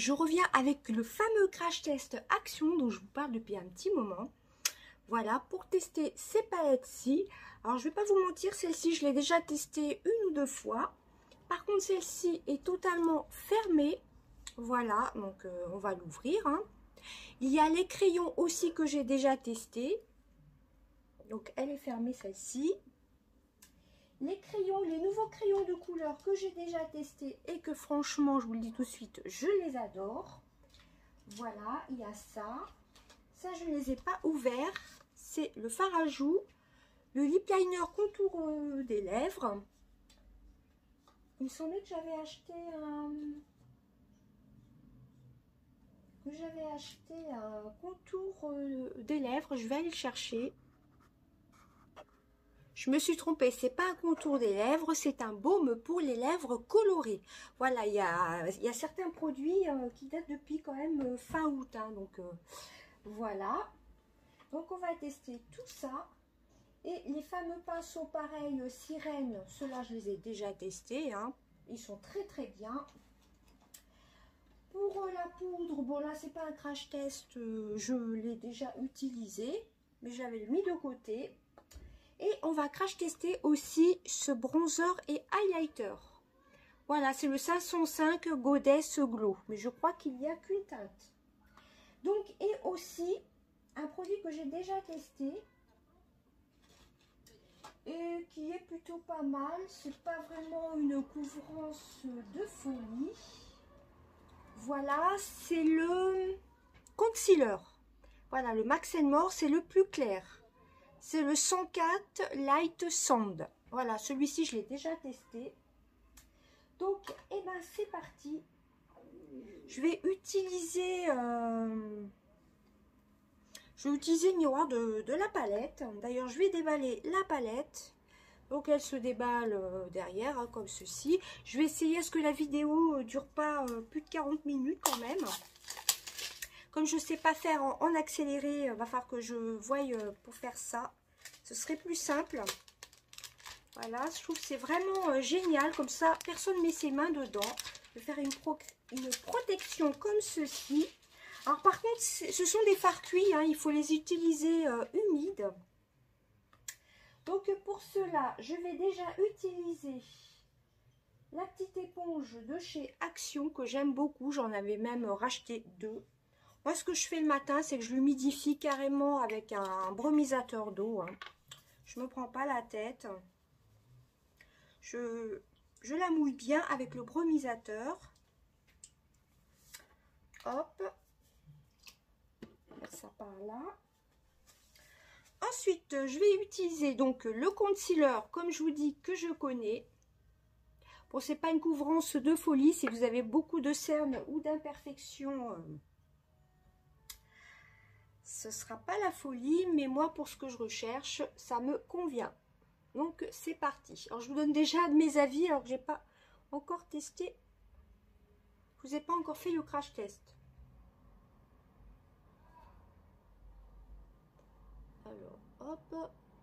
je reviens avec le fameux crash test Action dont je vous parle depuis un petit moment. Voilà, pour tester ces palettes-ci. Alors, je vais pas vous mentir, celle-ci, je l'ai déjà testée une ou deux fois. Par contre, celle-ci est totalement fermée. Voilà, donc on va l'ouvrir. Hein. Il y a les crayons aussi que j'ai déjà testés. Donc, elle est fermée, celle-ci. Les crayons, les nouveaux crayons de couleur que j'ai déjà testés et que franchement, je vous le dis tout de suite, je les adore. Voilà, il y a ça. Ça, je ne les ai pas ouverts. C'est le fard à joues, le lip liner contour des lèvres. Il me semblait que j'avais acheté un contour des lèvres. Je vais aller le chercher. Je me suis trompée, c'est pas un contour des lèvres, c'est un baume pour les lèvres colorées. Voilà, il y a certains produits qui datent depuis quand même fin août. Hein, donc voilà. Donc on va tester tout ça. Et les fameux pinceaux pareils, sirène, ceux-là je les ai déjà testés. Hein. Ils sont très très bien. Pour la poudre, bon là c'est pas un crash test, je l'ai déjà utilisé. Mais j'avais mis de côté. Et on va crash tester aussi ce bronzer et highlighter. Voilà, c'est le 505 Goddess Glow. Mais je crois qu'il n'y a qu'une teinte. Donc, et aussi, un produit que j'ai déjà testé. Et qui est plutôt pas mal. C'est pas vraiment une couvrance de folie. Voilà, c'est le concealer. Voilà, le Max More, c'est le plus clair. C'est le 104 Light Sand. Voilà, celui-ci, je l'ai déjà testé. Donc, eh ben, c'est parti. Je vais utiliser le miroir de la palette. D'ailleurs, je vais déballer la palette. Donc, elle se déballe derrière, hein, comme ceci. Je vais essayer à ce que la vidéo ne dure pas plus de 40 minutes quand même. Comme je ne sais pas faire en accéléré, il va falloir que je voie pour faire ça. Ce serait plus simple. Voilà, je trouve que c'est vraiment génial. Comme ça, personne ne met ses mains dedans. Je vais faire une protection comme ceci. Alors par contre, ce sont des fards cuits. Hein, il faut les utiliser humides. Donc pour cela, je vais déjà utiliser la petite éponge de chez Action que j'aime beaucoup. J'en avais même racheté deux. Moi, ce que je fais le matin, c'est que je l'humidifie carrément avec un brumisateur d'eau. Hein. Je ne me prends pas la tête. Je la mouille bien avec le brumisateur. Hop. Ça par là. Ensuite, je vais utiliser donc le concealer, comme je vous dis, que je connais. Bon, c'est pas une couvrance de folie. Si vous avez beaucoup de cernes ou d'imperfections... ce ne sera pas la folie, mais moi, pour ce que je recherche, ça me convient. Donc, c'est parti. Alors, je vous donne déjà mes avis, alors que j'ai pas encore testé. Je vous ai pas encore fait le crash test. Alors, hop.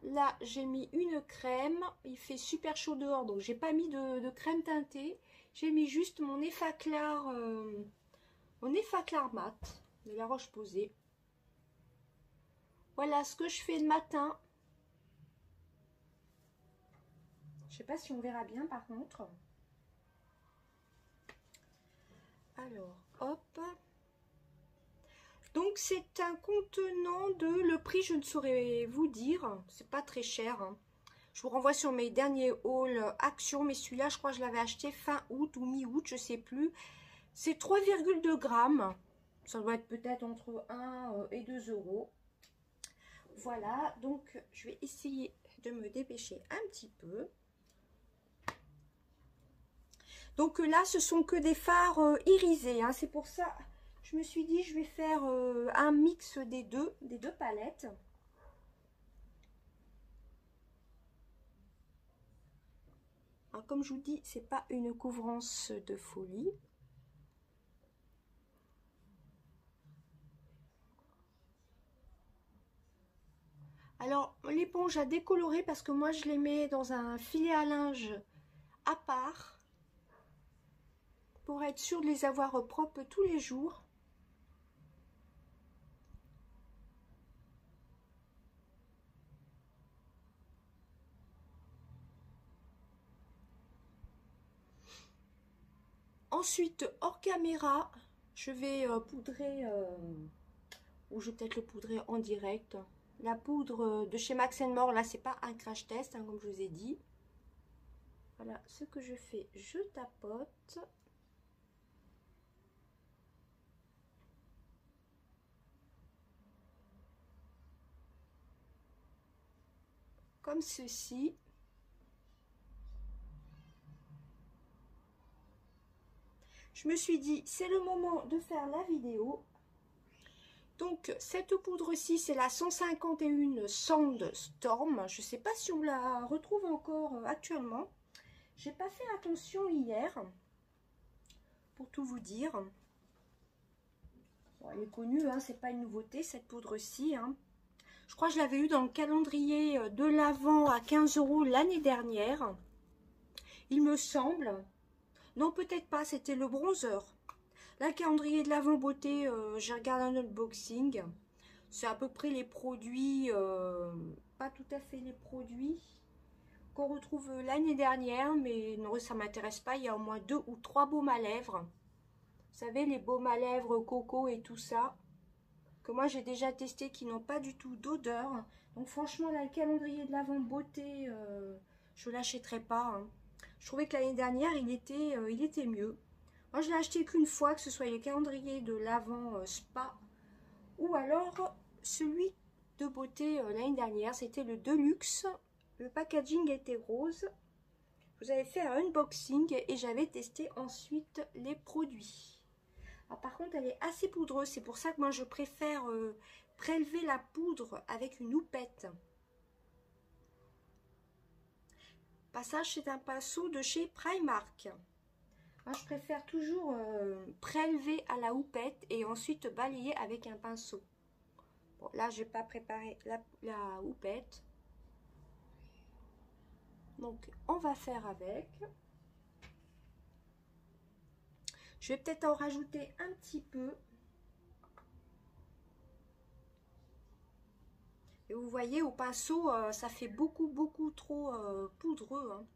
Là, j'ai mis une crème. Il fait super chaud dehors, donc j'ai pas mis de crème teintée. J'ai mis juste mon Effaclar mat de La Roche-Posay. Voilà ce que je fais le matin. Je sais pas si on verra bien par contre. Alors, hop. Donc, c'est un contenant de... Le prix, je ne saurais vous dire. C'est pas très cher. Hein. Je vous renvoie sur mes derniers hauls Action. Mais celui-là, je crois que je l'avais acheté fin août ou mi-août, je sais plus. C'est 3,2 grammes. Ça doit être peut-être entre 1 et 2 euros. Voilà, donc je vais essayer de me dépêcher un petit peu. Donc là, ce sont que des fards irisés. Hein. C'est pour ça, je me suis dit, je vais faire un mix des deux palettes. Alors, comme je vous dis, c'est pas une couvrance de folie. Alors, l'éponge a décoloré parce que moi, je les mets dans un filet à linge à part. pour être sûr de les avoir propres tous les jours. Ensuite, hors caméra, je vais poudrer, ou je vais peut-être le poudrer en direct. La poudre de chez Max & More, là, c'est pas un crash test, hein, comme je vous ai dit. Voilà ce que je fais, je tapote. Comme ceci. Je me suis dit, c'est le moment de faire la vidéo. Donc, cette poudre-ci, c'est la 151 Sandstorm. Je ne sais pas si on la retrouve encore actuellement. J'ai pas fait attention hier, pour tout vous dire. Bon, elle est connue, hein, c'est pas une nouveauté, cette poudre-ci. Hein. Je crois que je l'avais eu dans le calendrier de l'Avent à 15 € l'année dernière. Il me semble. Non, peut-être pas, c'était le bronzer. Là, le calendrier de l'Avent beauté, j'ai regardé un unboxing. C'est à peu près les produits, pas tout à fait les produits qu'on retrouve l'année dernière, mais non, ça m'intéresse pas. Il y a au moins 2 ou 3 baumes à lèvres. Vous savez, les baumes à lèvres coco et tout ça, que moi j'ai déjà testé, qui n'ont pas du tout d'odeur. Donc franchement, là, le calendrier de l'Avent beauté, je l'achèterai pas. Hein. Je trouvais que l'année dernière, il était mieux. Moi, je l'ai acheté qu'une fois, que ce soit le calendrier de l'Avent Spa ou alors celui de beauté l'année dernière. C'était le Deluxe. Le packaging était rose. Vous avez fait un unboxing et j'avais testé ensuite les produits. Ah, par contre, elle est assez poudreuse. C'est pour ça que moi, je préfère prélever la poudre avec une houppette. Passage, c'est un pinceau de chez Primark. Moi, je préfère toujours prélever à la houppette et ensuite balayer avec un pinceau. Bon, là, je n'ai pas préparé la houppette. Donc, on va faire avec. Je vais peut-être en rajouter un petit peu. Et vous voyez, au pinceau, ça fait beaucoup trop poudreux. Hein.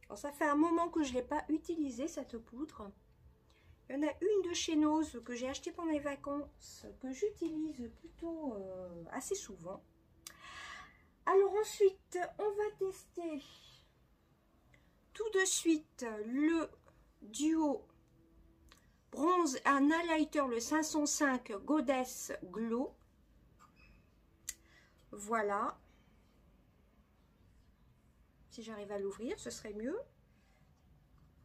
Alors, ça fait un moment que je ne l'ai pas utilisée, cette poudre. Il y en a une de chez Nose que j'ai achetée pendant les vacances, que j'utilise plutôt assez souvent. Alors ensuite, on va tester tout de suite le duo bronze and highlighter, le 505 Goddess Glow. Voilà. Si j'arrive à l'ouvrir, ce serait mieux.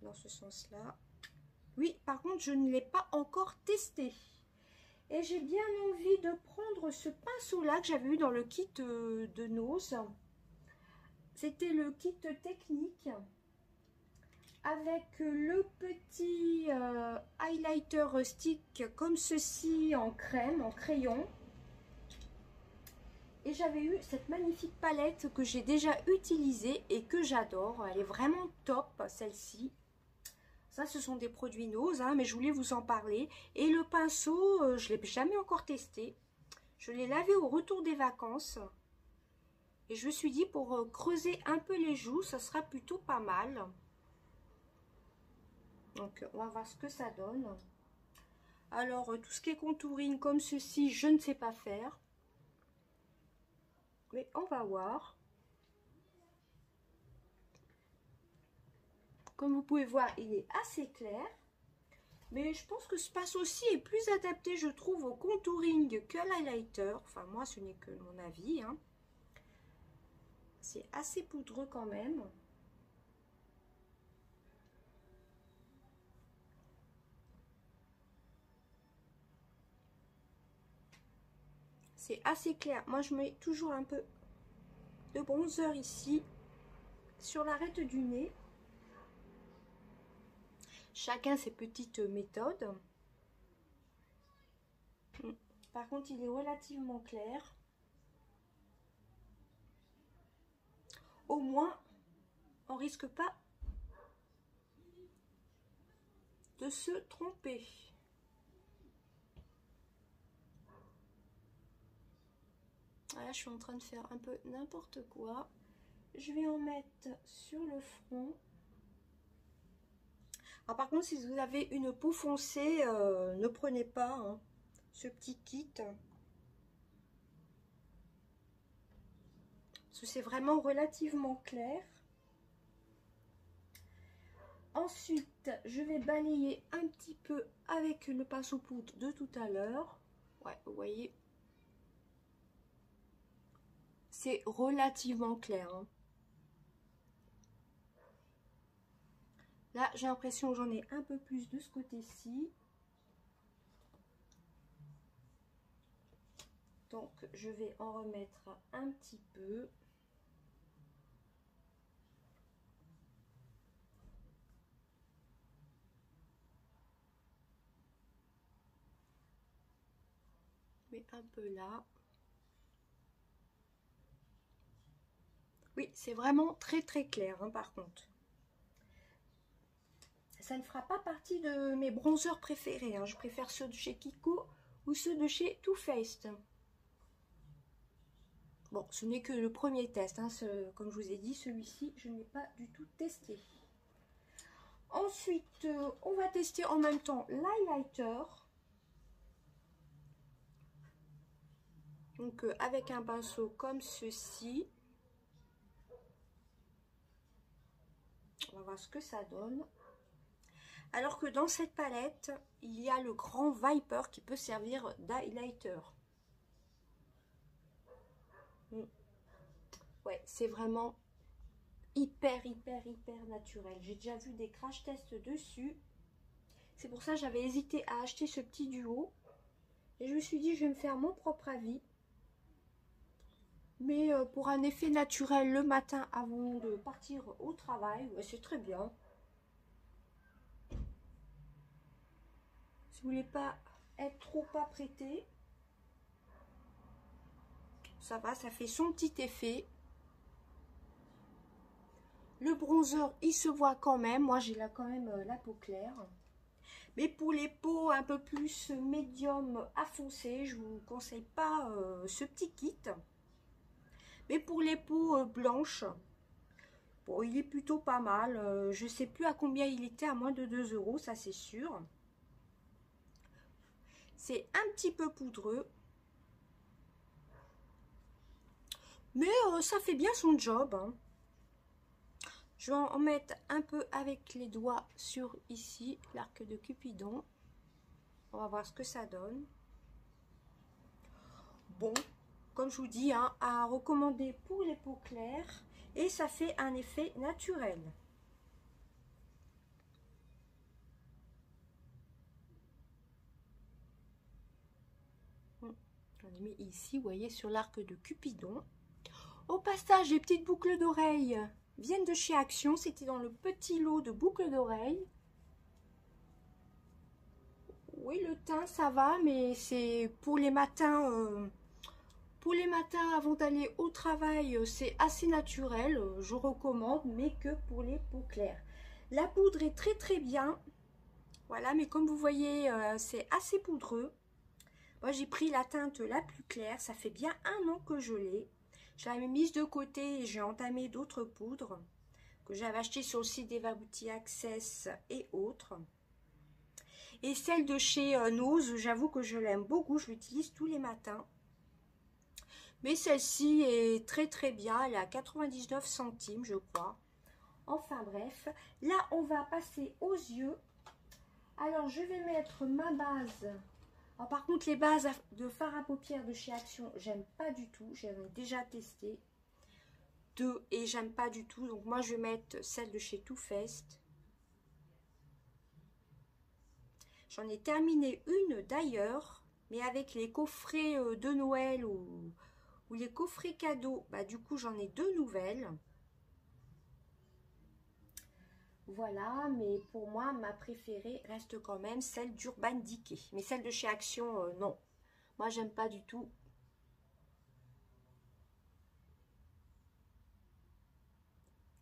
Dans ce sens-là. Oui, par contre, je ne l'ai pas encore testé. Et j'ai bien envie de prendre ce pinceau-là que j'avais eu dans le kit de Nose. C'était le kit technique avec le petit highlighter stick comme ceci en crème, en crayon. Et j'avais eu cette magnifique palette que j'ai déjà utilisée et que j'adore. Elle est vraiment top, celle-ci. Ça, ce sont des produits Nose, hein, mais je voulais vous en parler. Et le pinceau, je ne l'ai jamais encore testé. Je l'ai lavé au retour des vacances. Et je me suis dit, pour creuser un peu les joues, ça sera plutôt pas mal. Donc, on va voir ce que ça donne. Alors, tout ce qui est contouring comme ceci, je ne sais pas faire. Mais on va voir. Comme vous pouvez voir, il est assez clair. Mais je pense que ce pinceau-ci est plus adapté, je trouve, au contouring que l'highlighter. Enfin, moi, ce n'est que mon avis. Hein. C'est assez poudreux quand même. C'est assez clair. Moi, je mets toujours un peu de bronzer ici, sur l'arête du nez. Chacun ses petites méthodes. Par contre, il est relativement clair. au moins, on risque pas de se tromper. Voilà, je suis en train de faire un peu n'importe quoi. Je vais en mettre sur le front. Alors par contre, si vous avez une peau foncée, ne prenez pas hein, ce petit kit. Parce que c'est vraiment relativement clair. Ensuite, je vais balayer un petit peu avec le pinceau poudre de tout à l'heure. Ouais, vous voyez. C'est relativement clair. Hein. Là, j'ai l'impression que j'en ai un peu plus de ce côté-ci. Donc, je vais en remettre un petit peu. Mais un peu là. Oui, c'est vraiment très très clair, hein, par contre. Ça ne fera pas partie de mes bronzers préférés. Hein. Je préfère ceux de chez Kiko ou ceux de chez Too Faced. Bon, ce n'est que le premier test. Hein. Comme je vous ai dit, celui-ci, je n'ai pas du tout testé. Ensuite, on va tester en même temps l'highlighter. Donc, avec un pinceau comme ceci. On va voir ce que ça donne. Alors que dans cette palette, il y a le grand Viper qui peut servir d'highlighter. Ouais, c'est vraiment hyper naturel. J'ai déjà vu des crash tests dessus. C'est pour ça que j'avais hésité à acheter ce petit duo. Et je me suis dit, je vais me faire mon propre avis. Mais pour un effet naturel le matin avant de partir au travail, ouais, c'est très bien. Si vous voulez pas être trop apprêté, ça va, ça fait son petit effet. Le bronzer, il se voit quand même. Moi, j'ai là quand même la peau claire. Mais pour les peaux un peu plus médium à foncé, je vous conseille pas ce petit kit. Mais pour les peaux blanches, bon, il est plutôt pas mal. Je sais plus à combien il était, à moins de 2 €, ça c'est sûr. C'est un petit peu poudreux. Mais ça fait bien son job. Hein. Je vais en mettre un peu avec les doigts sur ici, l'arc de Cupidon. On va voir ce que ça donne. Bon, comme je vous dis, hein, à recommander pour les peaux claires. Et ça fait un effet naturel. J'en ai mis ici, vous voyez, sur l'arc de Cupidon. Au passage, les petites boucles d'oreilles viennent de chez Action. C'était dans le petit lot de boucles d'oreilles. Oui, le teint, ça va, mais c'est pour les matins. Pour les matins avant d'aller au travail, c'est assez naturel. Je recommande, mais que pour les peaux claires. La poudre est très bien. Voilà, mais comme vous voyez, c'est assez poudreux. Moi, j'ai pris la teinte la plus claire. Ça fait bien 1 an que je l'ai. Je l'avais mise de côté et j'ai entamé d'autres poudres que j'avais achetées sur le site d'Eva Beauty Access et autres. Et celle de chez Nose, j'avoue que je l'aime beaucoup. Je l'utilise tous les matins. Mais celle-ci est très bien. Elle est à 99 centimes, je crois. Enfin bref. Là, on va passer aux yeux. Alors, je vais mettre ma base. Alors, par contre, les bases de fard à paupières de chez Action, j'aime pas du tout. J'en ai déjà testé 2 et j'aime pas du tout. Donc, moi, je vais mettre celle de chez Too Faced. J'en ai terminé une d'ailleurs, mais avec les coffrets de Noël ou les coffrets cadeaux, bah, du coup, j'en ai 2 nouvelles. Voilà, mais pour moi, ma préférée reste quand même celle d'Urban Decay. Mais celle de chez Action, non. Moi, j'aime pas du tout.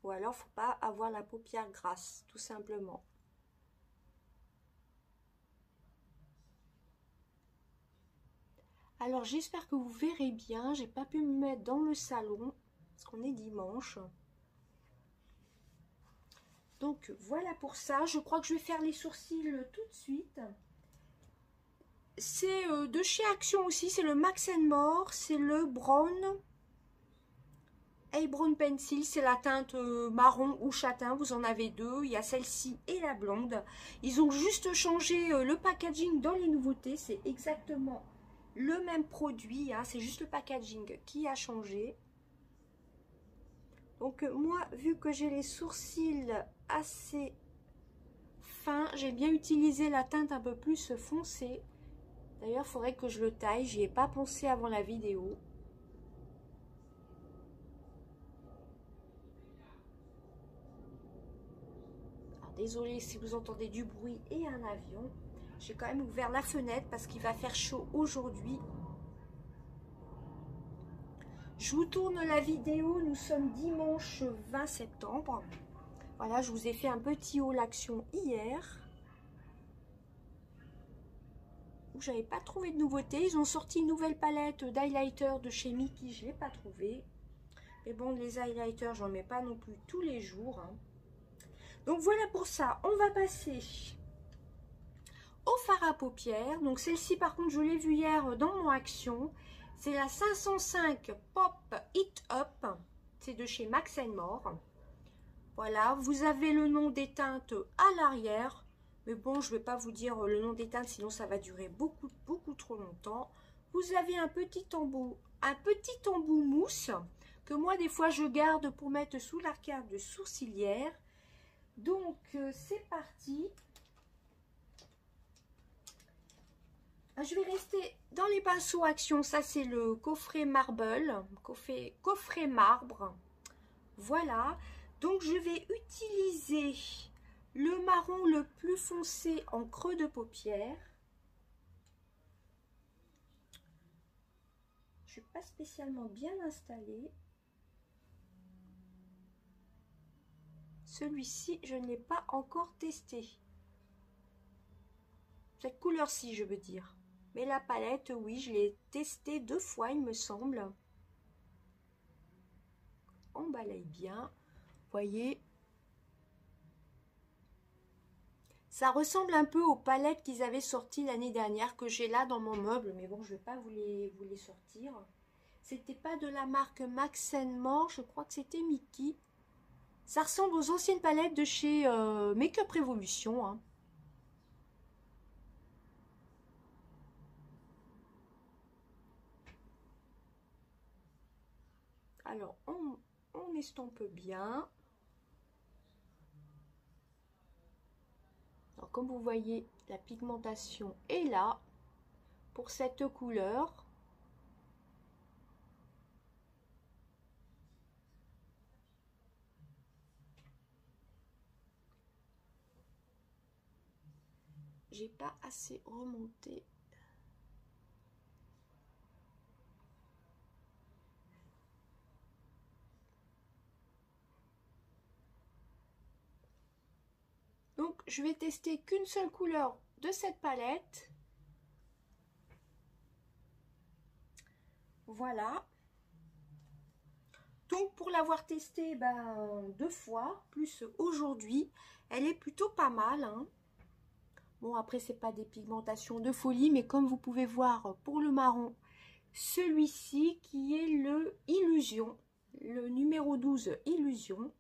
Ou alors, faut pas avoir la paupière grasse, tout simplement. Alors, j'espère que vous verrez bien. J'ai pas pu me mettre dans le salon, parce qu'on est dimanche. Donc, voilà pour ça. Je crois que je vais faire les sourcils tout de suite. C'est de chez Action aussi. C'est le Max More. C'est le Brown. Eyebrow Pencil, c'est la teinte marron ou châtain, vous en avez deux, il y a celle-ci et la blonde. Ils ont juste changé le packaging dans les nouveautés, c'est exactement le même produit, hein, c'est juste le packaging qui a changé. Donc moi, vu que j'ai les sourcils assez fins, j'ai bien utilisé la teinte un peu plus foncée. D'ailleurs, il faudrait que je le taille, j'y ai pas pensé avant la vidéo. Désolée si vous entendez du bruit et un avion. J'ai quand même ouvert la fenêtre parce qu'il va faire chaud aujourd'hui. Je vous tourne la vidéo. Nous sommes dimanche 20 septembre. Voilà, je vous ai fait un petit haul Action hier. J'avais pas trouvé de nouveauté. Ils ont sorti une nouvelle palette d'highlighter de chez Mickey. Je ne l'ai pas trouvé. Mais bon, les highlighters, j'en mets pas non plus tous les jours. Hein. Donc voilà pour ça. On va passer au fard à paupières. Donc celle-ci par contre je l'ai vue hier dans mon Action. C'est la 505 Pop It Up. C'est de chez Max More. Voilà, vous avez le nom des teintes à l'arrière. Mais bon, je ne vais pas vous dire le nom des teintes, sinon ça va durer beaucoup trop longtemps. Vous avez un petit embout mousse que moi des fois je garde pour mettre sous l'arcade sourcilière. Donc c'est parti. Je vais rester dans les pinceaux Action. Ça c'est le coffret marble, coffret marbre. Voilà. Donc je vais utiliser le marron le plus foncé en creux de paupière. Je suis pas spécialement bien installée. Celui-ci, je ne l'ai pas encore testé. Cette couleur-ci, je veux dire. Mais la palette, oui, je l'ai testée 2 fois, il me semble. On balaye bien. Voyez. Ça ressemble un peu aux palettes qu'ils avaient sorties l'année dernière, que j'ai là dans mon meuble. Mais bon, je ne vais pas vous les sortir. C'était pas de la marque Max More, je crois que c'était Mickey. Ça ressemble aux anciennes palettes de chez Make-up Revolution. Hein. Alors, on estompe bien. Alors, comme vous voyez, la pigmentation est là pour cette couleur. J'ai pas assez remonté. Donc, je vais tester qu'une seule couleur de cette palette. Voilà. Donc, pour l'avoir testée 2 fois, plus aujourd'hui, elle est plutôt pas mal. Hein. Bon, après, c'est pas des pigmentations de folie, mais comme vous pouvez voir pour le marron, celui-ci qui est le Illusion, le numéro 12 Illusion.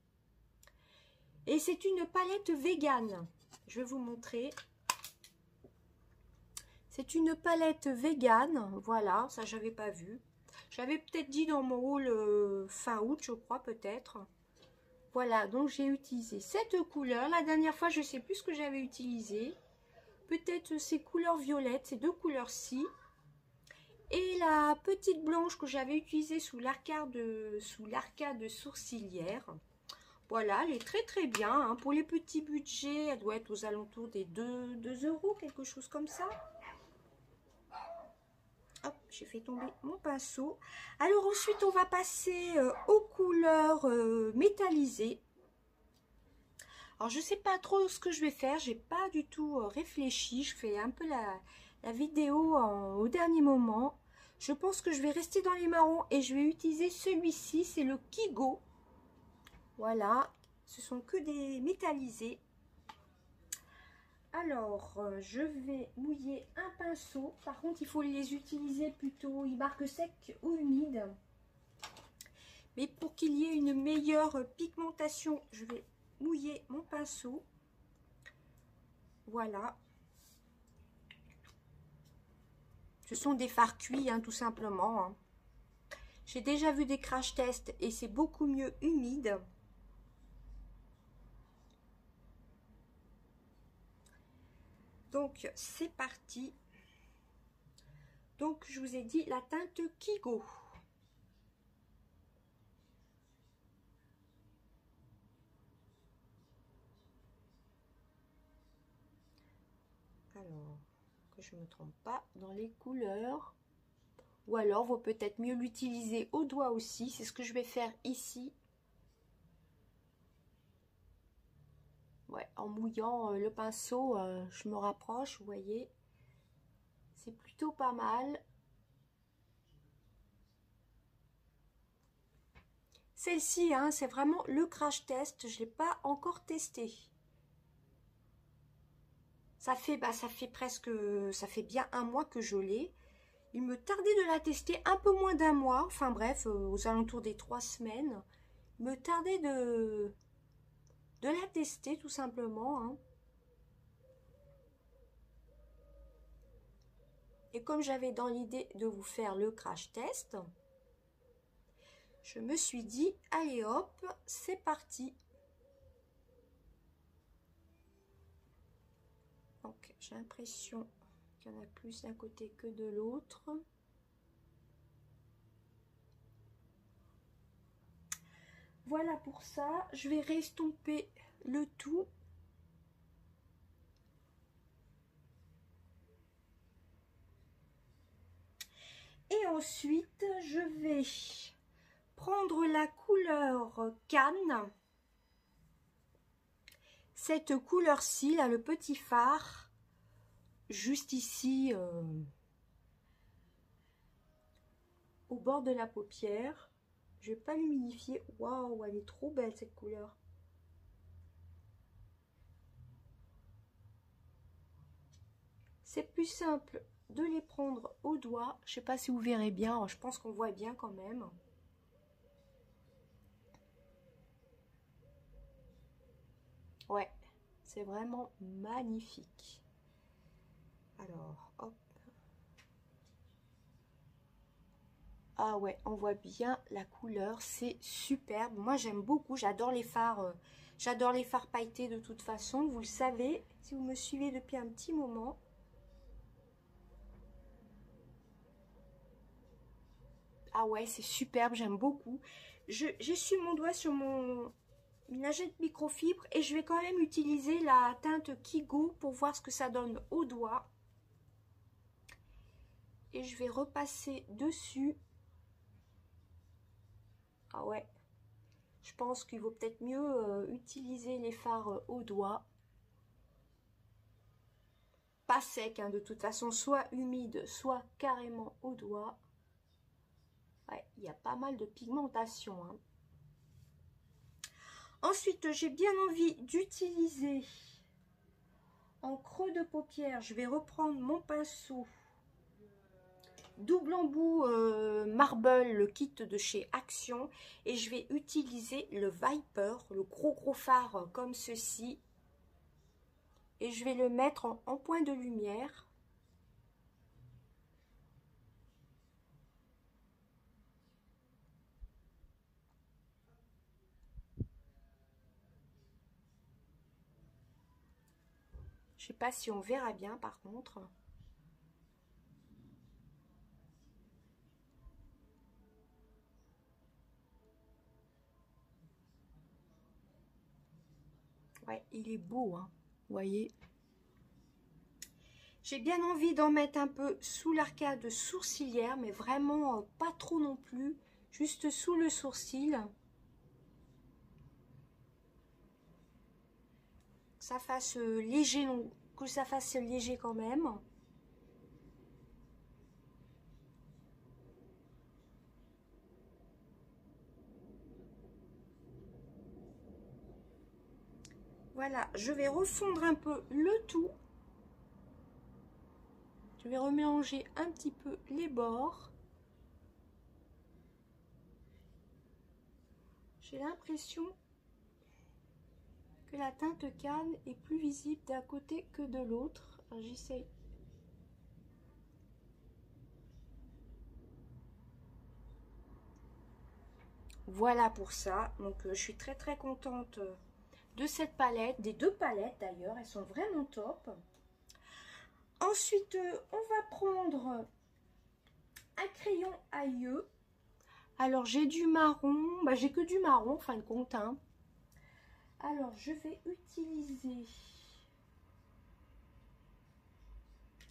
Et c'est une palette vegan. Je vais vous montrer. C'est une palette vegan. Voilà, ça j'avais pas vu. J'avais peut-être dit dans mon haul fin août, je crois peut-être. Voilà, donc j'ai utilisé cette couleur. La dernière fois, je sais plus ce que j'avais utilisé. Peut-être ces couleurs violettes, ces deux couleurs-ci. Et la petite blanche que j'avais utilisée sous l'arcade sourcilière. Voilà, elle est très bien. Hein. Pour les petits budgets, elle doit être aux alentours des 2 €, quelque chose comme ça. Hop, j'ai fait tomber mon pinceau. Alors ensuite, on va passer aux couleurs métallisées. Alors, je sais pas trop ce que je vais faire. J'ai pas du tout réfléchi. Je fais un peu la vidéo au dernier moment. Je pense que je vais rester dans les marrons et je vais utiliser celui-ci. C'est le Kigo. Voilà. Ce sont que des métallisés. Alors, je vais mouiller un pinceau. Par contre, il faut les utiliser plutôt, il marque sec ou humide. Mais pour qu'il y ait une meilleure pigmentation, je vais mouiller mon pinceau. Voilà. Ce sont des fards cuits, hein, tout simplement. Hein. J'ai déjà vu des crash tests et c'est beaucoup mieux humide. Donc, c'est parti. Donc, je vous ai dit la teinte Kigo. Alors, que je ne me trompe pas dans les couleurs. Ou alors, vaut peut-être mieux l'utiliser au doigt aussi. C'est ce que je vais faire ici. Ouais, en mouillant le pinceau, je me rapproche, vous voyez. C'est plutôt pas mal. Celle-ci, hein, c'est vraiment le crash test. Je ne l'ai pas encore testé. Ça fait presque, ça fait bien un mois que je l'ai. Il me tardait de la tester un peu moins d'un mois. Enfin bref, aux alentours des 3 semaines. Il me tardait de la tester tout simplement. Hein. Et comme j'avais dans l'idée de vous faire le crash test, je me suis dit, allez hop, c'est parti. Donc, j'ai l'impression qu'il y en a plus d'un côté que de l'autre. Voilà pour ça. Je vais restomper le tout. Et ensuite, je vais prendre la couleur Canne. Cette couleur-ci, là, le petit phare, juste ici, au bord de la paupière. Je vais pas l'humidifier. Waouh, elle est trop belle cette couleur. C'est plus simple de les prendre au doigt. Je sais pas si vous verrez bien. Je pense qu'on voit bien quand même. Ouais, c'est vraiment magnifique. Alors, hop. Ah ouais, on voit bien la couleur, c'est superbe. Moi, j'aime beaucoup, j'adore les fards pailletés de toute façon. Vous le savez, si vous me suivez depuis un petit moment. Ah ouais, c'est superbe, j'aime beaucoup. J'essuie mon doigt sur mon lingette microfibre et je vais quand même utiliser la teinte Kigo pour voir ce que ça donne au doigt. Et je vais repasser dessus. Ah ouais, je pense qu'il vaut peut-être mieux utiliser les fards au doigt. Pas sec, hein, de toute façon, soit humide, soit carrément au doigt. Ouais, il y a pas mal de pigmentation. Hein. Ensuite, j'ai bien envie d'utiliser en creux de paupière. Je vais reprendre mon pinceau double embout marble, le kit de chez Action, et je vais utiliser le Viper, le gros phare comme ceci, et je vais le mettre en point de lumière. Je sais pas si on verra bien par contre. Ouais, il est beau, hein, vous voyez. J'ai bien envie d'en mettre un peu sous l'arcade sourcilière, mais vraiment pas trop non plus, juste sous le sourcil. ça fasse léger, que ça fasse léger quand même. Voilà, je vais refondre un peu le tout. Je vais remélanger un petit peu les bords. J'ai l'impression que la teinte canne est plus visible d'un côté que de l'autre. J'essaye. Voilà pour ça. Donc je suis très très contente de cette palette, des deux palettes d'ailleurs, elles sont vraiment top. Ensuite, on va prendre un crayon à yeux. Alors, j'ai du marron, bah, j'ai que du marron, en fin de compte. Hein. Alors, je vais utiliser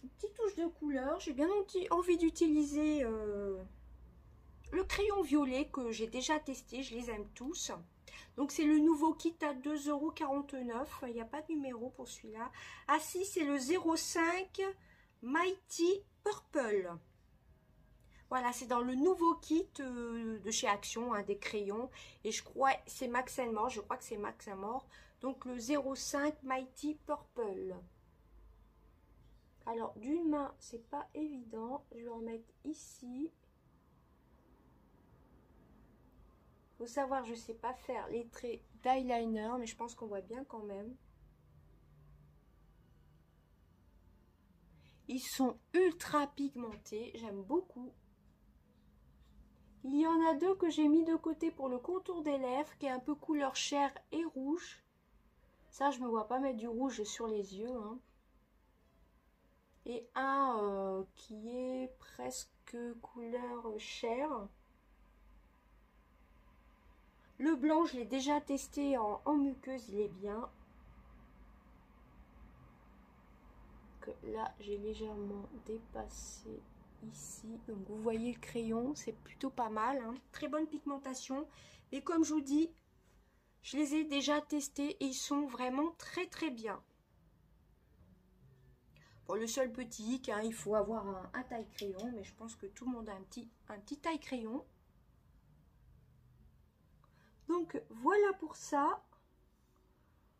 une petite touche de couleur. J'ai bien envie d'utiliser le crayon violet que j'ai déjà testé, je les aime tous. Donc c'est le nouveau kit à 2,49 €. Il n'y a pas de numéro pour celui-là. Ah si, c'est le 05 Mighty Purple. Voilà, c'est dans le nouveau kit de chez Action, hein, des crayons. Et je crois c'est Max & More, je crois que c'est Max & More. Donc le 05 Mighty Purple. Alors d'une main, c'est pas évident. Je vais en mettre ici. Faut savoir, je sais pas faire les traits d'eyeliner, mais je pense qu'on voit bien quand même. Ils sont ultra pigmentés, j'aime beaucoup. Il y en a deux que j'ai mis de côté pour le contour des lèvres, qui est un peu couleur chair et rouge. Ça, je me vois pas mettre du rouge sur les yeux. Hein. Et un qui est presque couleur chair. Le blanc, je l'ai déjà testé en muqueuse, il est bien. Que là, j'ai légèrement dépassé ici. Donc, vous voyez le crayon, c'est plutôt pas mal. Hein. Très bonne pigmentation. Et comme je vous dis, je les ai déjà testés et ils sont vraiment très très bien. Bon, le seul petit, hein, il faut avoir un taille crayon, mais je pense que tout le monde a un petit taille crayon. Donc voilà pour ça.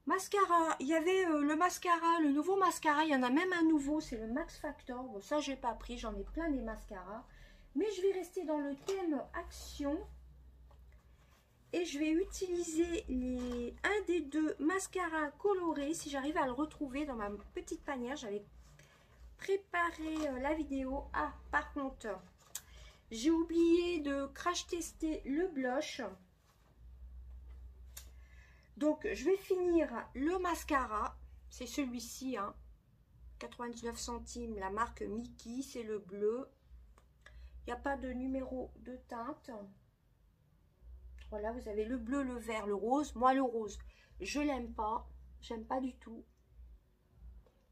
Mascara, il y avait le mascara, le nouveau mascara, il y en a même un nouveau, c'est le Max Factor. Bon, ça j'ai pas pris, j'en ai plein des mascaras. Mais je vais rester dans le thème action. Et je vais utiliser un des deux mascaras colorés, si j'arrive à le retrouver dans ma petite panière. J'avais préparé la vidéo. Ah, par contre, j'ai oublié de crash tester le blush. Donc, je vais finir le mascara. C'est celui-ci, hein, 99 centimes, la marque Mickey, c'est le bleu. Il n'y a pas de numéro de teinte. Voilà, vous avez le bleu, le vert, le rose. Moi, le rose, je l'aime pas. J'aime pas du tout.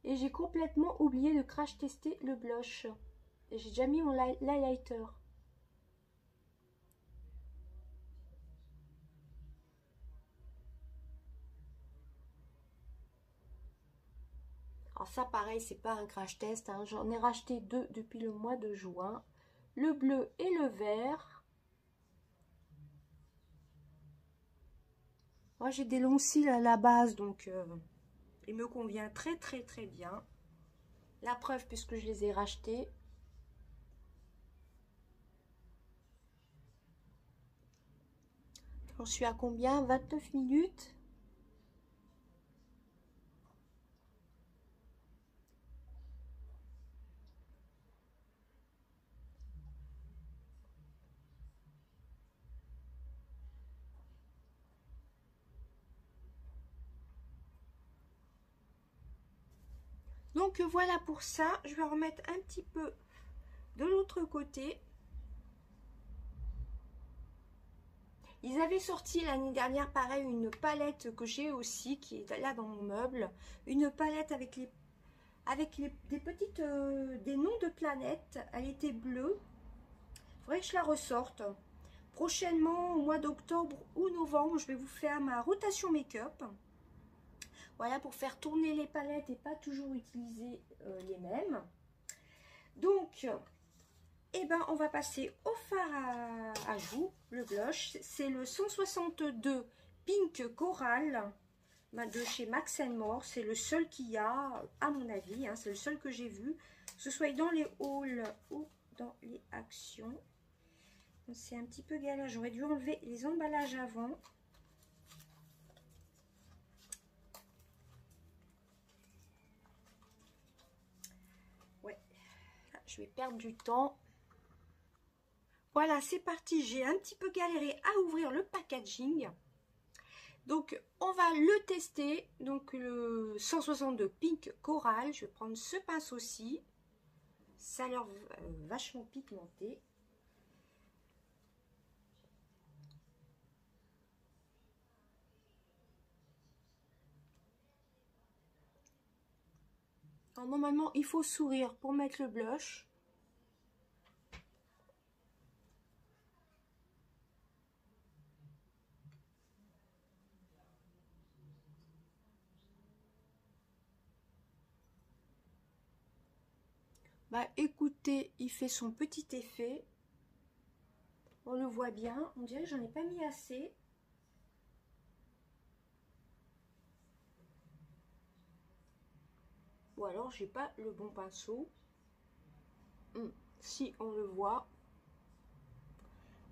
Et j'ai complètement oublié de crash tester le blush. Et j'ai déjà mis mon highlighter. Alors ça, pareil, c'est pas un crash test. Hein. J'en ai racheté deux depuis le mois de juin. Le bleu et le vert. Moi, j'ai des longs cils à la base, donc il me convient très très très bien. La preuve, puisque je les ai rachetés. J'en suis à combien? 29 minutes. Donc voilà pour ça. Je vais remettre un petit peu de l'autre côté. Ils avaient sorti l'année dernière, pareil, une palette que j'ai aussi, qui est là dans mon meuble. Une palette avec des petites, des noms de planètes. Elle était bleue. Il faudrait que je la ressorte. Prochainement, au mois d'octobre ou novembre, je vais vous faire ma rotation make-up. Voilà, pour faire tourner les palettes et pas toujours utiliser les mêmes. Donc, eh ben, on va passer au fard à joues, le blush. C'est le 162 Pink Coral de chez Max More. C'est le seul qu'il y a, à mon avis. Hein, c'est le seul que j'ai vu, que ce soit dans les hauls ou dans les actions. C'est un petit peu galère. J'aurais dû enlever les emballages avant. Ouais, je vais perdre du temps. Voilà, c'est parti. J'ai un petit peu galéré à ouvrir le packaging. Donc, on va le tester. Donc, le 162 Pink Coral. Je vais prendre ce pinceau-ci. Ça a l'air vachement pigmenté. Alors, normalement, il faut sourire pour mettre le blush. Bah écoutez, il fait son petit effet. On le voit bien. On dirait que j'en ai pas mis assez. Ou alors j'ai pas le bon pinceau. Si on le voit.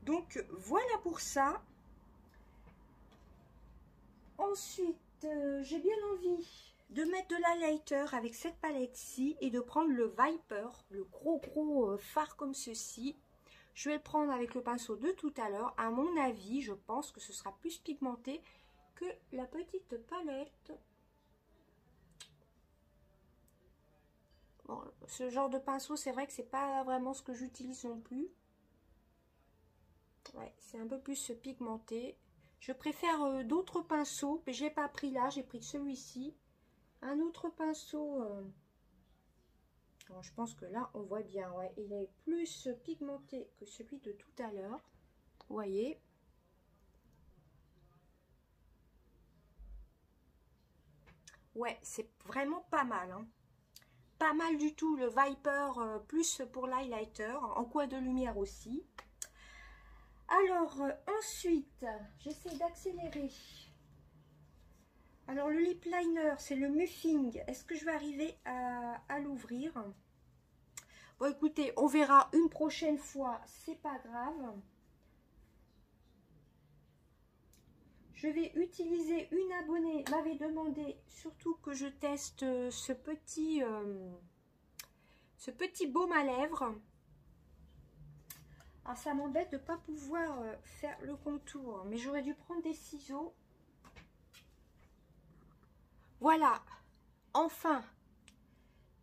Donc voilà pour ça. Ensuite, j'ai bien envie de mettre de l'highlighter avec cette palette-ci et de prendre le Viper, le gros fard comme ceci. Je vais le prendre avec le pinceau de tout à l'heure. À mon avis, je pense que ce sera plus pigmenté que la petite palette. Bon, ce genre de pinceau, c'est vrai que c'est pas vraiment ce que j'utilise non plus. Ouais, c'est un peu plus pigmenté. Je préfère d'autres pinceaux, mais j'ai pas pris là, j'ai pris celui-ci. Un autre pinceau. Bon, je pense que là, on voit bien. Ouais, il est plus pigmenté que celui de tout à l'heure. Vous voyez. Ouais, c'est vraiment pas mal. Hein. Pas mal du tout. Le Viper, plus pour l'highlighter. En coin de lumière aussi. Alors, ensuite, j'essaie d'accélérer. Alors, le lip liner, c'est le Muffing. Est-ce que je vais arriver à l'ouvrir? Bon, écoutez, on verra une prochaine fois. C'est pas grave. Je vais utiliser, une abonnée m'avait demandé surtout que je teste ce petit baume à lèvres. Alors ça m'embête de ne pas pouvoir faire le contour, mais j'aurais dû prendre des ciseaux. Voilà, enfin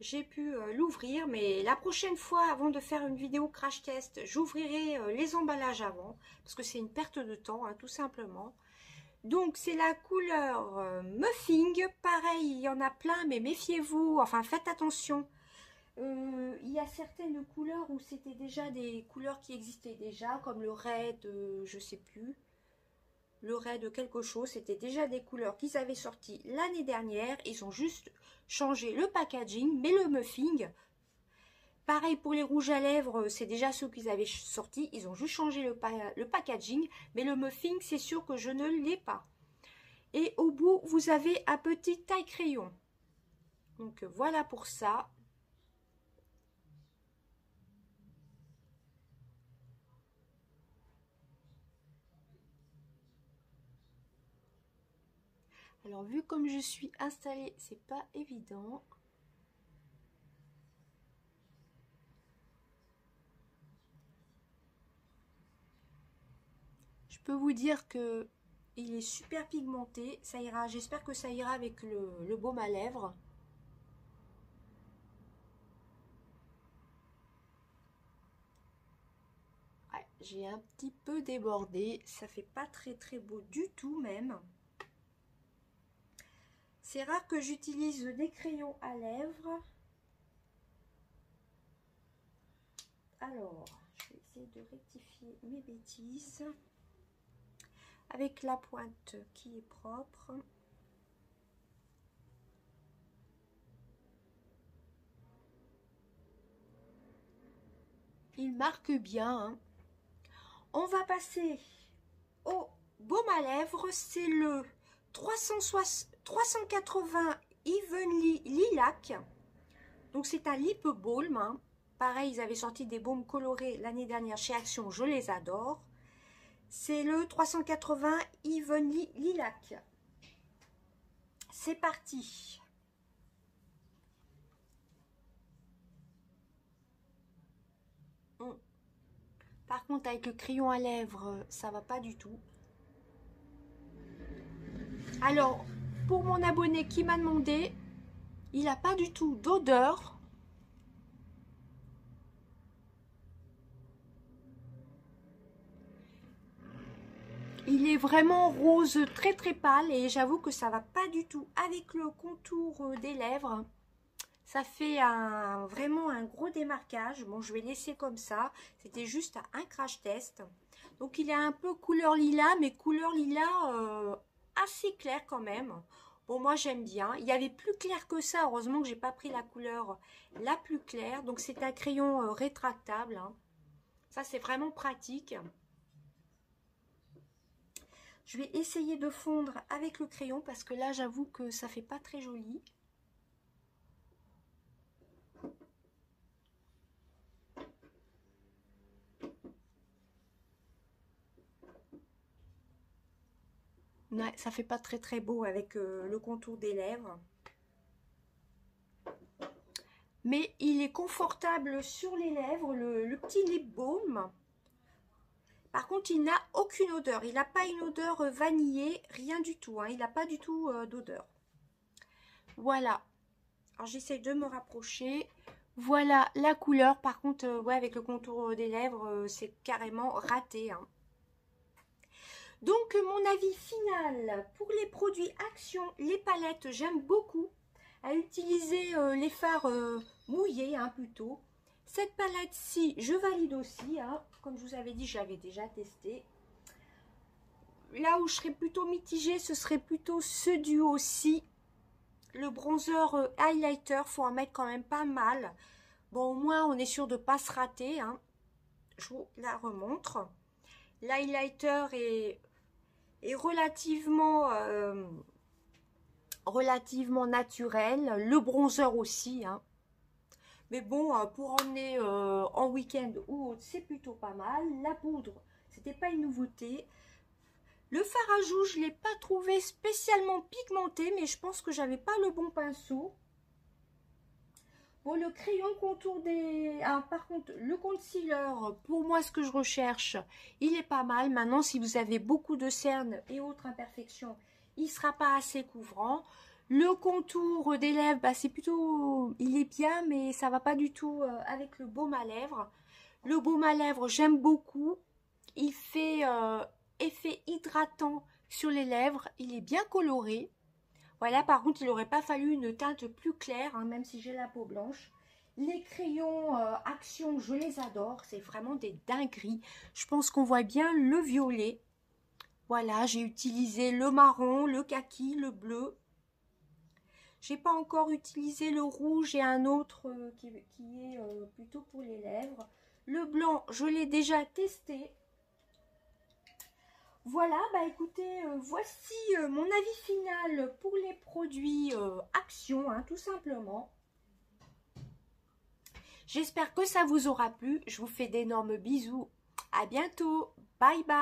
j'ai pu l'ouvrir, mais la prochaine fois, avant de faire une vidéo crash test, j'ouvrirai les emballages avant, parce que c'est une perte de temps, hein, tout simplement. Donc c'est la couleur Muffing, pareil, il y en a plein, mais méfiez-vous, enfin faites attention. Il y a certaines couleurs où c'était déjà des couleurs qui existaient déjà, comme le Red, je sais plus, le Red quelque chose, c'était déjà des couleurs qu'ils avaient sorties l'année dernière, ils ont juste changé le packaging, mais le Muffing, pareil pour les rouges à lèvres, c'est déjà ceux qu'ils avaient sortis, ils ont juste changé le packaging, mais le Muffing, c'est sûr que je ne l'ai pas. Et au bout, vous avez un petit taille crayon. Donc voilà pour ça. Alors vu comme je suis installée, c'est pas évident. Je peux vous dire que il est super pigmenté, ça ira. J'espère que ça ira avec le baume à lèvres. Ouais, j'ai un petit peu débordé, ça fait pas très beau du tout même. C'est rare que j'utilise des crayons à lèvres. Alors, je vais essayer de rectifier mes bêtises. Avec la pointe qui est propre. Il marque bien. Hein. On va passer au baume à lèvres. C'est le 380 Evenly Lilac. Donc c'est un lip balm. Hein. Pareil, ils avaient sorti des baumes colorés l'année dernière chez Action. Je les adore. C'est le 380 Evenly Lilac. C'est parti. Par contre, avec le crayon à lèvres, ça va pas du tout. Alors, pour mon abonné qui m'a demandé, il n'a pas du tout d'odeur. Il est vraiment rose très très pâle et j'avoue que ça va pas du tout avec le contour des lèvres. Ça fait vraiment un gros démarquage. Bon, je vais laisser comme ça. C'était juste un crash test. Donc, il est un peu couleur lilas, mais couleur lilas assez clair quand même. Bon, moi, j'aime bien. Il y avait plus clair que ça. Heureusement que j'ai pas pris la couleur la plus claire. Donc, c'est un crayon rétractable. Hein. Ça, c'est vraiment pratique. Je vais essayer de fondre avec le crayon parce que là, j'avoue que ça fait pas très joli. Ouais, ça fait pas très très beau avec le contour des lèvres. Mais il est confortable sur les lèvres, le petit lip balm. Par contre, il n'a aucune odeur. Il n'a pas une odeur vanillée, rien du tout. Hein. Il n'a pas du tout d'odeur. Voilà. Alors, j'essaye de me rapprocher. Voilà la couleur. Par contre, ouais, avec le contour des lèvres, c'est carrément raté. Hein. Donc, mon avis final pour les produits Action, les palettes, j'aime beaucoup. À utiliser les fards mouillés, hein, plutôt. Cette palette-ci, je valide aussi. Hein. Comme je vous avais dit, je l'avais déjà testé. Là où je serais plutôt mitigée, ce serait plutôt ce duo-ci. Le bronzer highlighter, faut en mettre quand même pas mal. Bon, au moins, on est sûr de ne pas se rater. Hein. Je vous la remontre. L'highlighter est relativement naturel. Le bronzer aussi. Hein. Mais bon, pour emmener en week-end ou autre, c'est plutôt pas mal. La poudre, c'était pas une nouveauté. Le fard à joues, je ne l'ai pas trouvé spécialement pigmenté, mais je pense que j'avais pas le bon pinceau. Bon, le crayon contour des... Ah, par contre, le concealer, pour moi, ce que je recherche, il est pas mal. Maintenant, si vous avez beaucoup de cernes et autres imperfections, il ne sera pas assez couvrant. Le contour des lèvres, bah, c'est plutôt... Il est bien, mais ça va pas du tout avec le baume à lèvres. Le baume à lèvres, j'aime beaucoup. Il fait effet hydratant sur les lèvres. Il est bien coloré. Voilà, par contre, il n'aurait pas fallu une teinte plus claire, hein, même si j'ai la peau blanche. Les crayons Action, je les adore. C'est vraiment des dingueries. Je pense qu'on voit bien le violet. Voilà, j'ai utilisé le marron, le kaki, le bleu. J'ai pas encore utilisé le rouge et un autre qui est plutôt pour les lèvres. Le blanc, je l'ai déjà testé. Voilà, bah écoutez, voici mon avis final pour les produits Action, hein, tout simplement. J'espère que ça vous aura plu. Je vous fais d'énormes bisous. À bientôt. Bye bye.